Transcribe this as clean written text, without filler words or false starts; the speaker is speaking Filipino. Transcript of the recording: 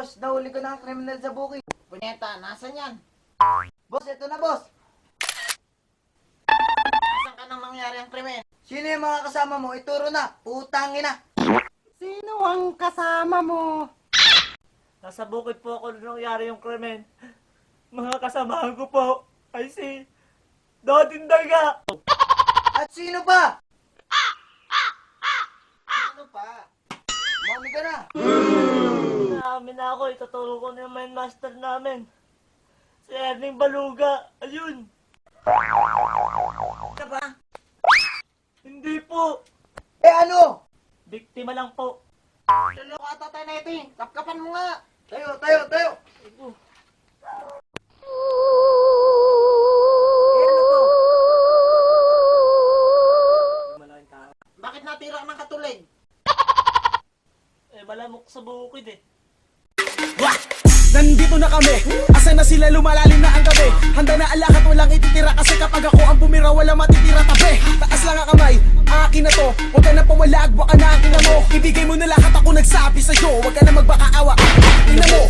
Boss, nahuli ko na ang kriminal sa bukid. Punyeta, nasan yan? Boss, ito na boss. Nasan ka nang nangyari ang krimen? Sino yung mga kasama mo? Ituro na. Putangin na. Sino ang kasama mo? Nasa bukid po ako nung nangyari yung krimen. Mga kasamahan ko po ay si Dodin Daga. At sino pa? Ano pa? Mami ka na. Naamin na ako, ituturo ko na yung main master namin. Si Erning Baluga. Ayun. Ka ba? Hindi po. Eh ano? Biktima lang po. Luloko ata tayo na ito eh. Kapkapan mo nga. Tayo. Eh ano to? Malaking tao. Bakit natira ng katulig? Malamok sa bukid eh. Nandito na kami, asan na sila, lumalalim na ang gabi. Handa na ang lahat, walang ititira. Kasi kapag ako ang bumira, wala matitira tabi. Taas lang ang kamay, akin na to. Huwag ka na pumalag, baka na ang ina mo. Ibigay mo na lahat, ako nagsabi sa'yo. Huwag ka na magbakaawa, ina mo.